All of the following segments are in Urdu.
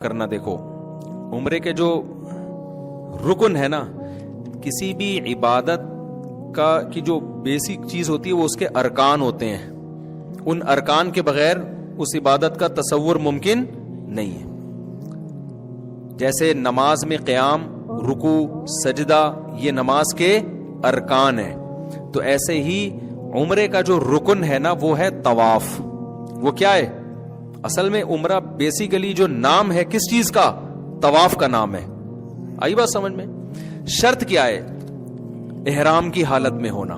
کرنا. دیکھو عمرے کے جو رکن ہے نا، کسی بھی عبادت کی جو بیسک چیز ہوتی ہے وہ اس کے ارکان ہوتے ہیں. ان ارکان کے بغیر اس عبادت کا تصور ممکن نہیں ہے. جیسے نماز میں قیام، رکوع، سجدہ یہ نماز کے ارکان ہیں، تو ایسے ہی عمرے کا جو رکن ہے نا وہ ہے طواف. وہ کیا ہے؟ اصل میں عمرہ بیسیکلی جو نام ہے کس چیز کا؟ طواف کا نام ہے. آئی بات سمجھ میں؟ شرط کیا ہے؟ احرام کی حالت میں ہونا.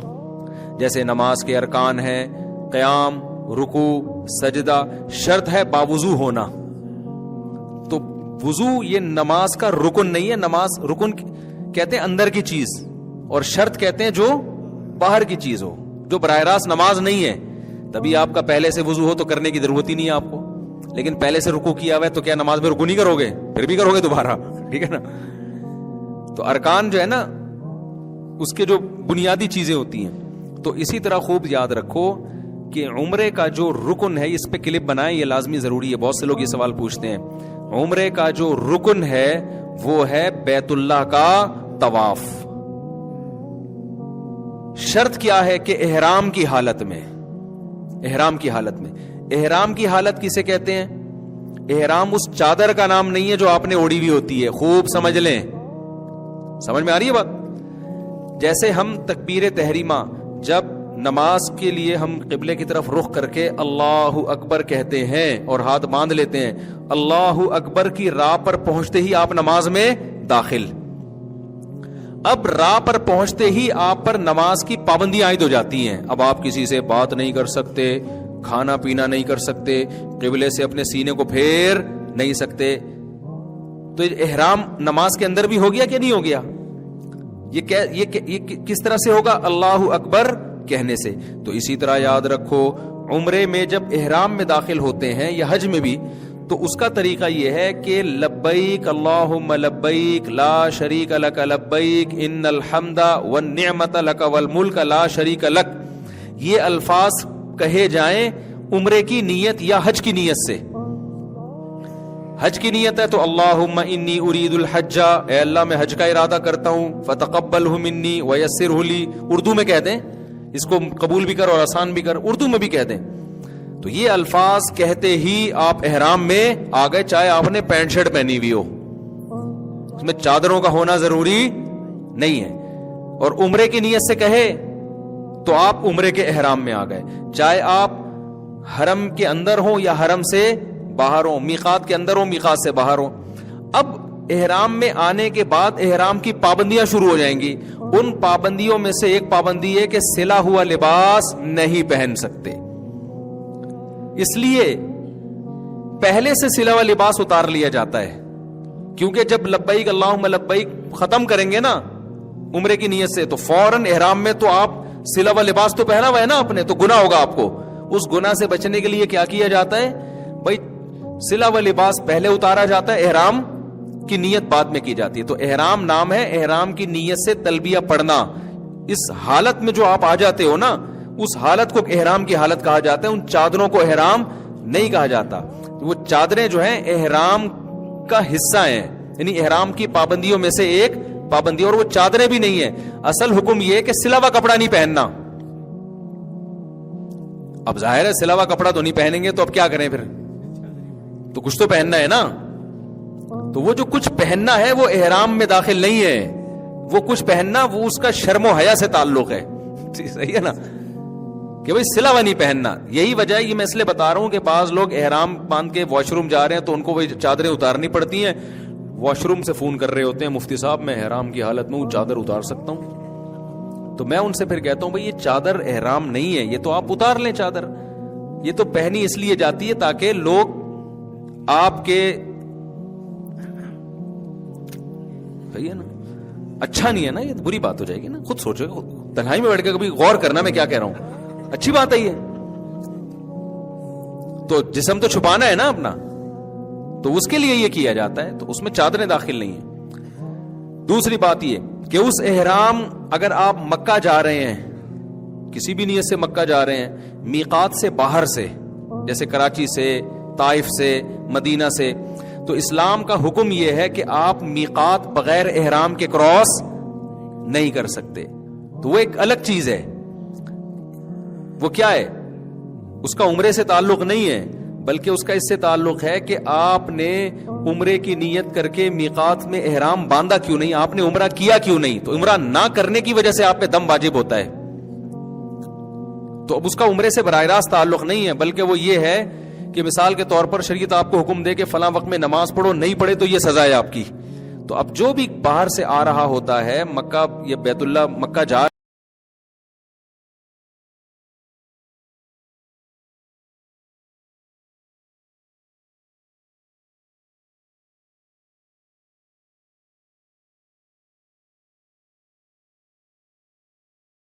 جیسے نماز کے ارکان ہیں قیام، رکوع، سجدہ، شرط ہے باوضو ہونا. تو وضو یہ نماز کا رکن نہیں ہے. نماز رکن کہتے ہیں اندر کی چیز، اور شرط کہتے ہیں جو باہر کی چیز ہو، جو براہ راست نماز نہیں ہے. تبھی آپ کا پہلے سے وضو ہو تو کرنے کی ضرورت ہی نہیں ہے آپ کو. لیکن پہلے سے رکوع کیا ہوا ہے تو کیا نماز میں رکوع نہیں کرو گے؟ پھر بھی کرو گے دوبارہ، ٹھیک ہے نا. تو ارکان جو ہے نا اس کے جو بنیادی چیزیں ہوتی ہیں. تو اسی طرح خوب یاد رکھو کہ عمرے کا جو رکن ہے، اس پہ کلپ بنائیں، یہ لازمی ضروری ہے. بہت سے لوگ یہ سوال پوچھتے ہیں. عمرے کا جو رکن ہے وہ ہے بیت اللہ کا طواف. شرط کیا ہے کہ احرام کی حالت میں. احرام کی حالت میں. احرام کی حالت کسے کہتے ہیں؟ احرام اس چادر کا نام نہیں ہے جو آپ نے اوڑی ہوئی ہوتی ہے. خوب سمجھ لیں. سمجھ میں آ رہی ہے بات؟ جیسے ہم تکبیر تحریمہ جب نماز کے لیے ہم قبلے کی طرف رخ کر کے اللہ اکبر کہتے ہیں اور ہاتھ باندھ لیتے ہیں، اللہ اکبر کی راہ پر پہنچتے ہی آپ نماز میں داخل. اب راہ پر پہنچتے ہی آپ پر نماز کی پابندیاں عائد ہو جاتی ہیں. اب آپ کسی سے بات نہیں کر سکتے، کھانا پینا نہیں کر سکتے، قبلے سے اپنے سینے کو پھیر نہیں سکتے. تو احرام نماز کے اندر بھی ہو گیا کہ نہیں ہو گیا؟ یہ کس طرح سے ہوگا؟ اللہ اکبر کہنے سے. تو اسی طرح یاد رکھو عمرے میں جب احرام میں داخل ہوتے ہیں یا حج میں بھی، تو اس کا طریقہ یہ ہے کہ لبیک اللہم لبیک لا شریک لک لبیک ان الحمد والنعمت لک والملک لا شریک لک. یہ الفاظ کہے جائیں عمرے کی نیت یا حج کی نیت سے. حج کی نیت ہے تو اللہم انی ارید الحج، اے اللہ میں حج کا ارادہ کرتا ہوں، فتقبلہ منی ویسرہ لی. اردو میں کہہ دیں اس کو، قبول بھی کر اور آسان بھی کر، اردو میں بھی کہہ دیں. تو یہ الفاظ کہتے ہی آپ احرام میں آ گئے، چاہے آپ نے پینٹ شرٹ پہنی ہوئی ہو. اس میں چادروں کا ہونا ضروری نہیں ہے. اور عمرے کی نیت سے کہے تو آپ عمرے کے احرام میں آ گئے، چاہے آپ حرم کے اندر ہوں یا حرم سے باہر ہوں، میقات کے اندر ہوں میقات سے باہر ہوں. اب احرام میں آنے کے بعد احرام کی پابندیاں شروع ہو جائیں گی. ان پابندیوں میں سے ایک پابندی ہے کہ سلا ہوا لباس نہیں پہن سکتے. اس لیے پہلے سے سلا ہوا لباس اتار لیا جاتا ہے، کیونکہ جب لبیک اللہم لبیک ختم کریں گے نا عمرے کی نیت سے، تو فوراً احرام میں تو آپ سلا ہوا لباس تو پہنا ہوا ہے نا اپنے، تو گناہ ہوگا آپ کو. اس گناہ سے بچنے کے لیے کیا کیا جاتا ہے بھائی؟ سلا ہوا لباس پہلے اتارا جاتا ہے، احرام کی نیت بعد میں کی جاتی ہے. تو احرام نام ہے، احرام کی نیت سے تلبیہ پڑھنا. اس حالت میں جو آپ آ جاتے ہو نا، اس حالت کو احرام کی حالت کہا جاتا ہے. ان چادروں کو احرام نہیں کہا جاتا. وہ چادریں جو ہیں احرام کا حصہ ہیں، یعنی احرام کی پابندیوں میں سے ایک پابندی. اور وہ چادریں بھی نہیں ہیں. اصل حکم یہ ہے کہ سلا ہوا کپڑا نہیں پہننا. اب ظاہر ہے سلا ہوا کپڑا تو نہیں پہنیں گے تو اب کیا کریں پھر؟ تو کچھ تو پہننا ہے نا. تو وہ جو کچھ پہننا ہے وہ احرام میں داخل نہیں ہے. وہ کچھ پہننا وہ اس کا شرم و حیا سے تعلق ہے. صحیح ہے نا، کہ بھئی سلا ہوا نہیں پہننا. یہی وجہ ہے، یہ میں اس لیے بتا رہا ہوں کہ بعض لوگ احرام باندھ کے واش روم جا رہے ہیں تو ان کو وہ چادریں اتارنی پڑتی ہیں. واش روم سے فون کر رہے ہوتے ہیں، مفتی صاحب میں احرام کی حالت میں وہ چادر اتار سکتا ہوں؟ تو میں ان سے پھر کہتا ہوں بھئی یہ چادر احرام نہیں ہے، یہ تو آپ اتار لیں چادر. یہ تو پہنی اس لیے جاتی ہے تاکہ لوگ آپ کے، صحیح ہے نا، اچھا نہیں ہے نا، یہ بری بات ہو جائے گی نا. خود سوچو، تنہائی میں بیٹھ کے کبھی غور کرنا میں کیا کہہ رہا ہوں. اچھی بات ہے یہ. تو جسم تو چھپانا ہے نا اپنا، تو اس کے لیے یہ کیا جاتا ہے. تو اس میں چادریں داخل نہیں ہیں. دوسری بات یہ کہ اس احرام، اگر آپ مکہ جا رہے ہیں، کسی بھی نیت سے مکہ جا رہے ہیں، میقات سے باہر سے، جیسے کراچی سے، طائف سے، مدینہ سے، تو اسلام کا حکم یہ ہے کہ آپ میقات بغیر احرام کے کراس نہیں کر سکتے. تو وہ ایک الگ چیز ہے. وہ کیا ہے؟ اس کا عمرے سے تعلق نہیں ہے، بلکہ اس کا اس سے تعلق ہے کہ آپ نے عمرے کی نیت کر کے میقات میں احرام باندھا کیوں نہیں، آپ نے عمرہ کیا کیوں نہیں. تو عمرہ نہ کرنے کی وجہ سے آپ پہ دم واجب ہوتا ہے. تو اب اس کا عمرے سے براہ راست تعلق نہیں ہے، بلکہ وہ یہ ہے کہ مثال کے طور پر شریعت آپ کو حکم دے کہ فلاں وقت میں نماز پڑھو، نہیں پڑھے تو یہ سزا ہے آپ کی. تو اب جو بھی باہر سے آ رہا ہوتا ہے، مکہ یا بیت اللہ مکہ جا